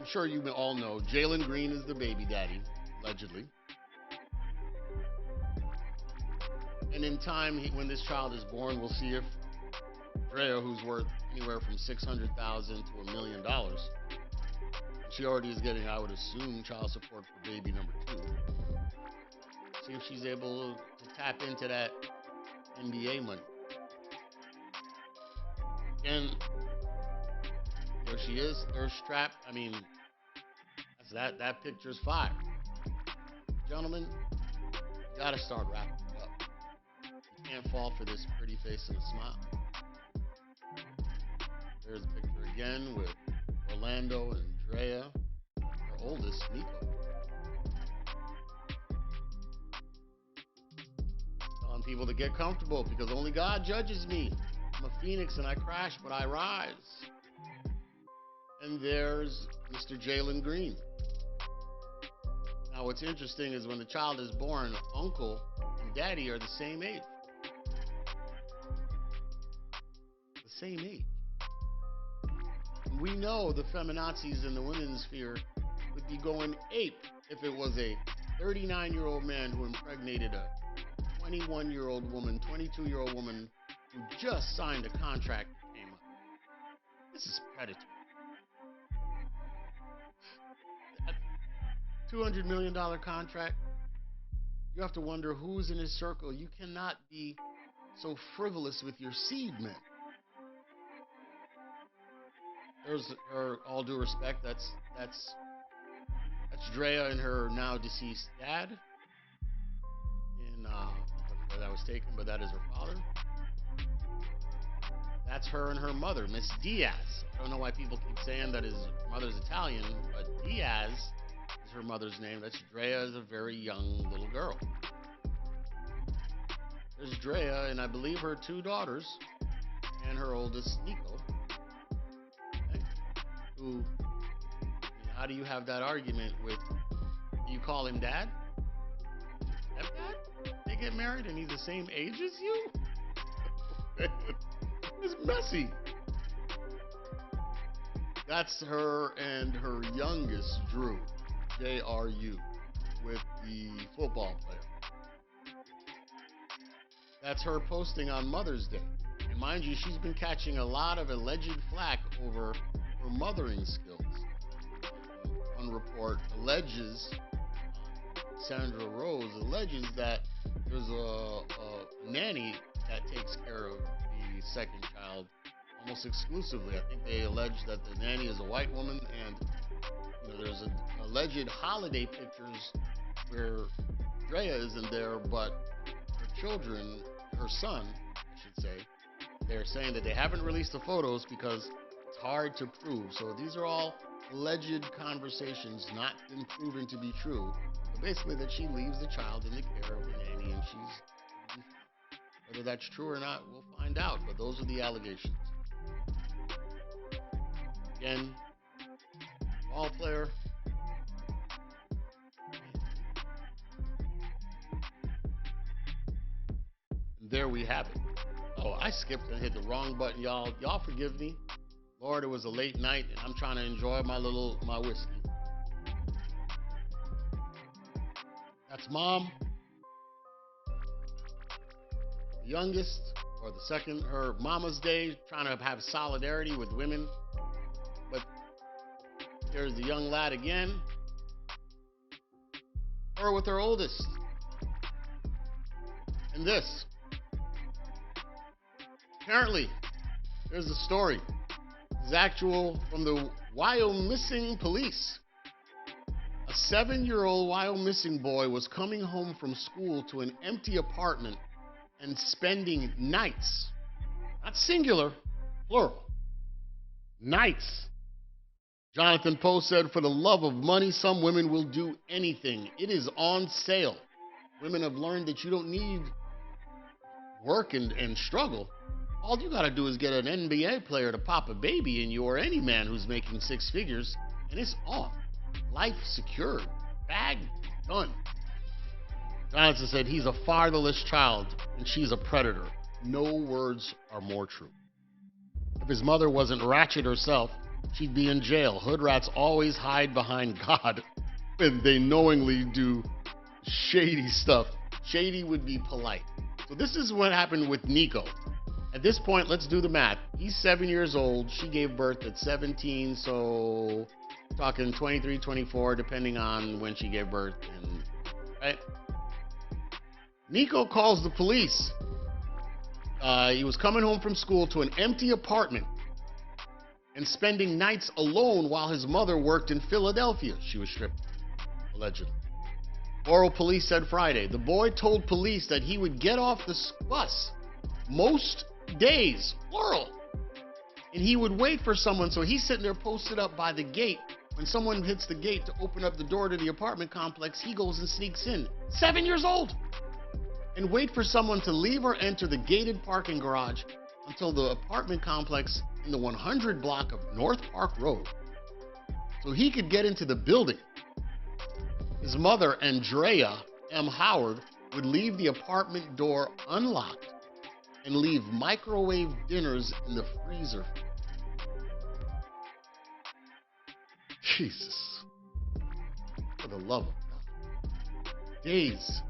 I'm sure you all know Jalen Green is the baby daddy, allegedly. And in time, when this child is born, we'll see if Draya, who's worth anywhere from $600,000 to $1 million, she already is getting, I would assume, child support for baby number two. See if she's able to tap into that NBA money. And there she is, thirst trap. I mean, that picture's fire. Gentlemen, you gotta start wrapping it up. You can't fall for this pretty face and a smile. There's a picture again with Orlando and Draya, her oldest, Nico. Telling people to get comfortable because only God judges me. I'm a phoenix and I crash, but I rise. And there's Mr. Jalen Green. Now, what's interesting is when the child is born, uncle and daddy are the same age. The same age. We know the feminazis in the women's sphere would be going ape if it was a 39-year-old man who impregnated a 21-year-old woman, 22-year-old woman who just signed a contract that came up. This is predatory. A $200 million contract. You have to wonder who's in his circle. You cannot be so frivolous with your seed, man. There's her, all due respect, that's Draya and her now deceased dad. In where that was taken, but that is her father. That's her and her mother, Miss Diaz. I don't know why people keep saying that his mother's Italian, but Diaz is her mother's name. That's Draya is a very young little girl. There's Draya and I believe her two daughters and her oldest, Nico. Who, how do you have that argument with, do you call him dad? Stepdad? They get married and he's the same age as you? It's messy. That's her and her youngest, Drew, J-R-U, with the football player. That's her posting on Mother's Day. And mind you, she's been catching a lot of alleged flack over her mothering skills. One report alleges, Sandra Rose alleges that there's a nanny that takes care of the second child almost exclusively. I think they allege that the nanny is a white woman, and there's alleged holiday pictures where Draya isn't there, but her children, her son, I should say, they're saying that they haven't released the photos because it's hard to prove. So these are all alleged conversations, not been proven to be true. But basically that she leaves the child in the care of the nanny and she's, whether that's true or not, we'll find out. But those are the allegations. Again, ball player. And there we have it. Oh, I skipped and hit the wrong button, y'all. Y'all forgive me. Lord, it was a late night, and I'm trying to enjoy my whiskey. That's mom. The youngest, or the second, her mama's day, trying to have solidarity with women. But there's the young lad again. Her with her oldest. And this. Apparently, there's a story. It's actual from the Wyomissing police. A 7-year-old Wyomissing boy was coming home from school to an empty apartment and spending nights, not singular, plural, nights. Jonathan Poe said, for the love of money, some women will do anything. It is on sale. Women have learned that you don't need work and struggle. All you got to do is get an NBA player to pop a baby in you, or any man who's making six figures, and it's on. Life secured. Bag done. Jonathan said he's a fatherless child and she's a predator. No words are more true. If his mother wasn't ratchet herself, she'd be in jail. Hood rats always hide behind God when they knowingly do shady stuff. Shady would be polite. So this is what happened with Nico. At this point, let's do the math. He's 7 years old. She gave birth at 17, so talking 23, 24, depending on when she gave birth. And right? Nico calls the police. He was coming home from school to an empty apartment and spending nights alone while his mother worked in Philadelphia. She was stripped, allegedly. Borough police said Friday the boy told police that he would get off the bus most days, plural, and he would wait for someone. So he's sitting there posted up by the gate. When someone hits the gate to open up the door to the apartment complex, he goes and sneaks in. 7 years old. And wait for someone to leave or enter the gated parking garage until the apartment complex in the 100 block of North Park Road, so he could get into the building. His mother, Andrea M. Howard, would leave the apartment door unlocked and leave microwave dinners in the freezer. Jesus. For the love of God. Days.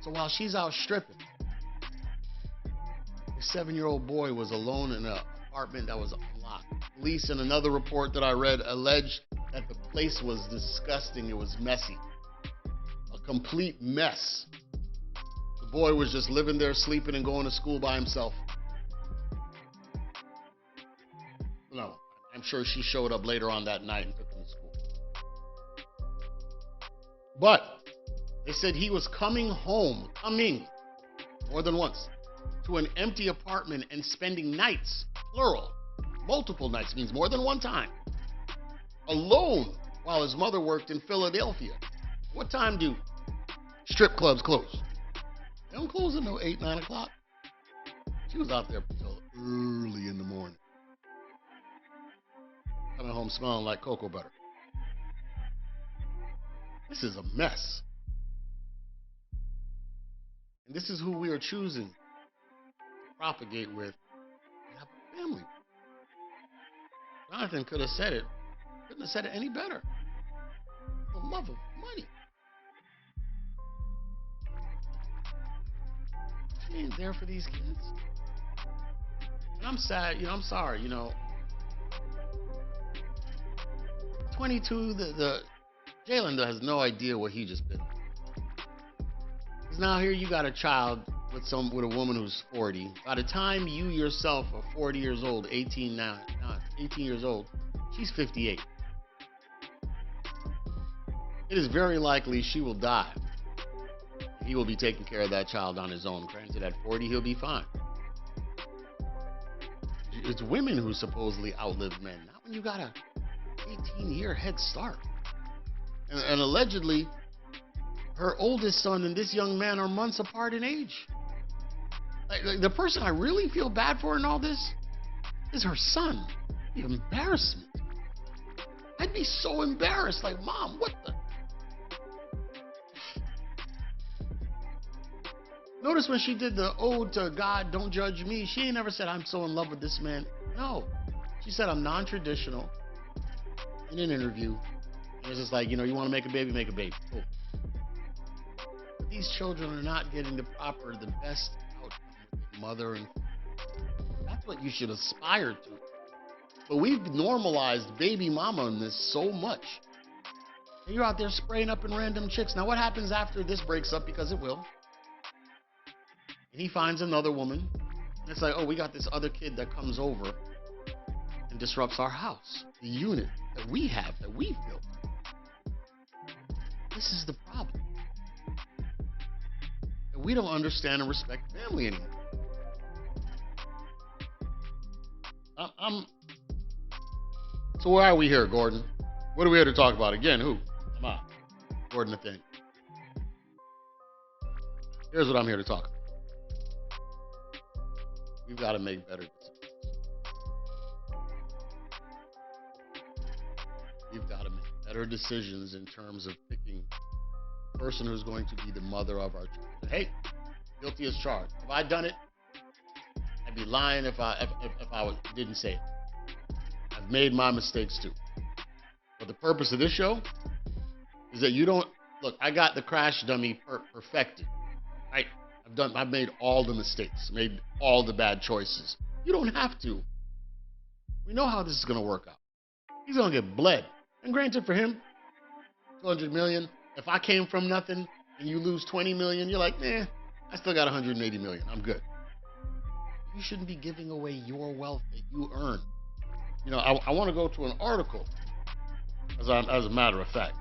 So while she's out stripping, the 7-year-old boy was alone in an apartment that was unlocked. Police, in another report that I read, alleged that the place was disgusting. It was messy. A complete mess. The boy was just living there, sleeping and going to school by himself. No, I'm sure she showed up later on that night and took him to school. But they said he was coming more than once, to an empty apartment and spending nights, plural, multiple nights, means more than one time, alone while his mother worked in Philadelphia. What time do strip clubs close? They don't close until 8, 9 o'clock. She was out there until early in the morning, coming home smelling like cocoa butter. This is a mess. And this is who we are choosing to propagate with and have a family. Jonathan could have said it. Couldn't have said it any better. The love of money. She ain't there for these kids. And I'm sad, I'm sorry, 22, the Jalen has no idea what he just been. Because now here you got a child with a woman who's 40. By the time you yourself are 40 years old, 18 now, 18 years old, she's 58. It is very likely she will die. He will be taking care of that child on his own. Granted, at 40, he'll be fine. It's women who supposedly outlive men. Not when you got a 18-year head start. And allegedly, her oldest son and this young man are months apart in age. Like, the person I really feel bad for in all this is her son. The embarrassment. I'd be so embarrassed. Like, Mom, what the? Notice when she did the ode to God, don't judge me, she ain't never said, I'm so in love with this man. No. She said, I'm non-traditional in an interview. And it's just like, you want to make a baby, make a baby. Cool. But these children are not getting the best outcome with their mother. And that's what you should aspire to. But we've normalized baby mama in this so much. And you're out there spraying up in random chicks. Now what happens after this breaks up? Because it will. And he finds another woman. And it's like, oh, we got this other kid that comes over and disrupts our house. The unit that we have, that we've built. This is the problem. And we don't understand and respect family anymore. So why are we here, Gordon? What are we here to talk about? Again, who? Come on. Gordon the thing. Here's what I'm here to talk about. We've got to make better decisions. We've got to make better decisions in terms of picking the person who's going to be the mother of our children. Hey, guilty as charged. Have I done it? I'd be lying if I didn't say it. I've I've made my mistakes too. But the purpose of this show is that you don't look. I got the crash dummy perfected. Right? I've made all the mistakes, made all the bad choices. You don't have to. We know how this is going to work out. He's going to get bled. And granted, for him, 200 million. If I came from nothing and you lose 20 million, you're like, I still got 180 million. I'm good. You shouldn't be giving away your wealth that you earn. You know, I want to go to an article, as a matter of fact.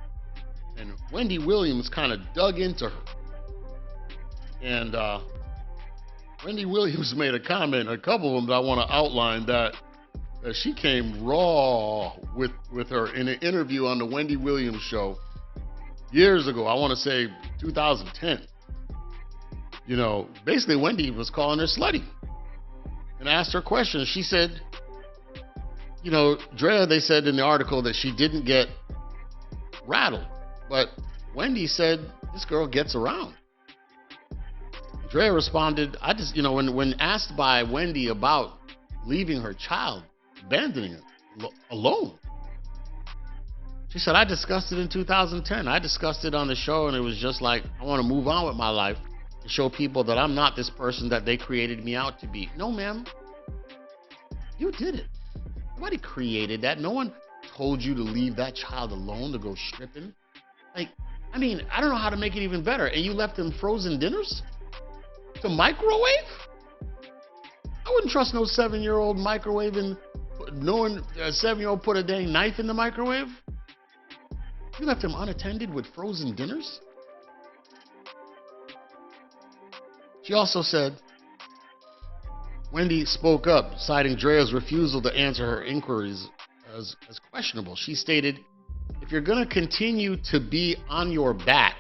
And Wendy Williams kind of dug into her. And Wendy Williams made a comment, a couple of them that I want to outline, that she came raw with her in an interview on the Wendy Williams show years ago. I want to say 2010. You know, basically Wendy was calling her slutty and asked her questions. She said, you know, Draya, they said in the article that she didn't get rattled. But Wendy said, this girl gets around. Draya responded, when asked by Wendy about leaving her child, abandoning her alone, she said, I discussed it in 2010. I discussed it on the show, and it was just like, I want to move on with my life and show people that I'm not this person that they created me out to be. No, ma'am. You did it. Nobody created that. No one told you to leave that child alone to go stripping. Like, I mean, I don't know how to make it even better. And you left them frozen dinners to microwave? I wouldn't trust no 7-year-old microwaving, knowing a 7-year-old put a dang knife in the microwave. You left them unattended with frozen dinners? She also said, Wendy spoke up, citing Draya's refusal to answer her inquiries as questionable. She stated, if you're going to continue to be on your back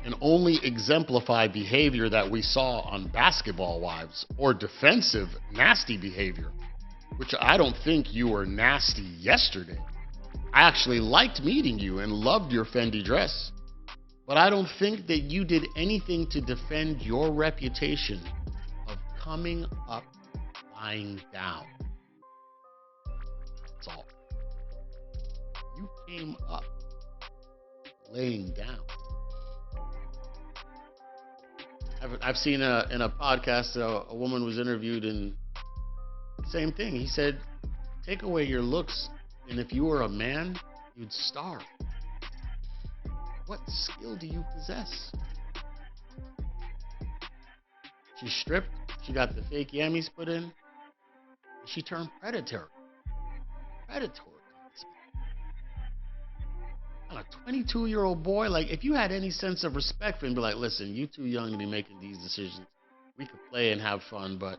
and only exemplify behavior that we saw on Basketball Wives, or defensive, nasty behavior, which I don't think you were nasty yesterday. I actually liked meeting you and loved your Fendi dress, but I don't think that you did anything to defend your reputation of coming up lying down. That's all. You came up laying down. I've seen in a podcast a woman was interviewed, and same thing. He said, take away your looks, and if you were a man, you'd starve. What skill do you possess? She stripped. She got the fake yammies put in. She turned predatory. Predatory. On a 22-year-old boy, like, if you had any sense of respect for him, be like, listen, you too young to be making these decisions. We could play and have fun, but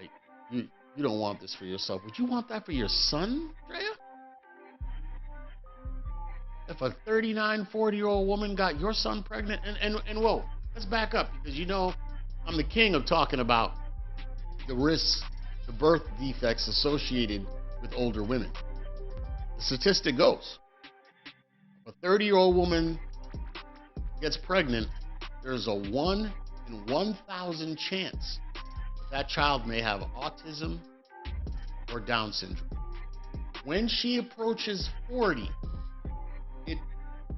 like, you don't want this for yourself. Would you want that for your son, Draya? If a 39, 40-year-old woman got your son pregnant, and whoa, let's back up, because you know I'm the king of talking about the risks, the birth defects associated with older women. The statistic goes, if a 30-year-old woman gets pregnant, there's a 1 in 1,000 chance that child may have autism or Down syndrome. When she approaches 40, it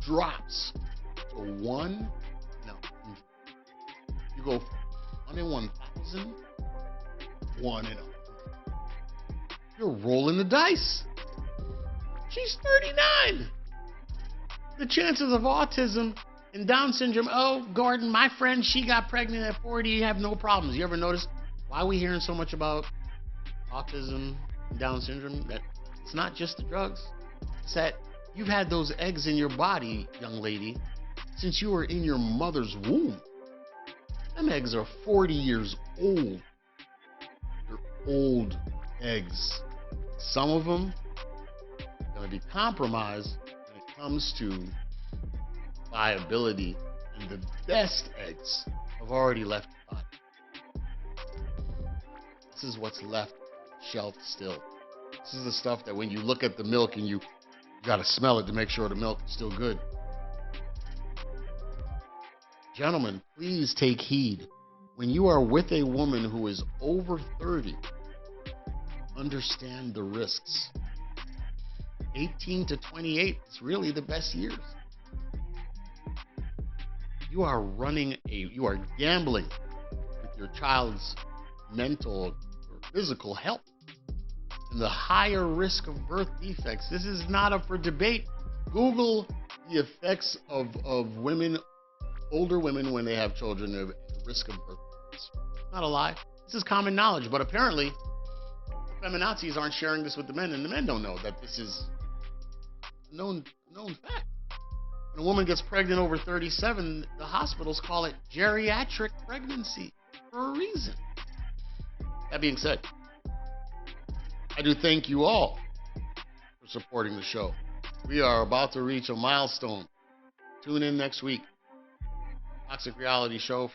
drops to 1 in 100. You go from 1 in 1,000, 1 in 100. You're rolling the dice. She's 39. The chances of autism and Down syndrome, oh, Gordon, my friend, she got pregnant at 40, you have no problems. You ever notice why are we hearing so much about autism and Down syndrome? That it's not just the drugs. It's that you've had those eggs in your body, young lady, since you were in your mother's womb. Them eggs are 40 years old. They're old eggs. Some of them are going to be compromised when it comes to viability, and the best eggs have already left the body. This is what's left shelf still. This is the stuff that when you look at the milk and you got to smell it to make sure the milk is still good. Gentlemen, please take heed. When you are with a woman who is over 30, understand the risks 18 to 28 is really the best years. You are gambling with your child's mental or physical health and the higher risk of birth defects. This is not up for debate. Google the effects of women, older women, when they have children, the risk of birth defects. Not a lie. This is common knowledge, but apparently the feminazis aren't sharing this with the men, and the men don't know that this is a known fact. When a woman gets pregnant over 37, the hospitals call it geriatric pregnancy for a reason. That being said, I do thank you all for supporting the show. We are about to reach a milestone. Tune in next week. Toxic Reality Show.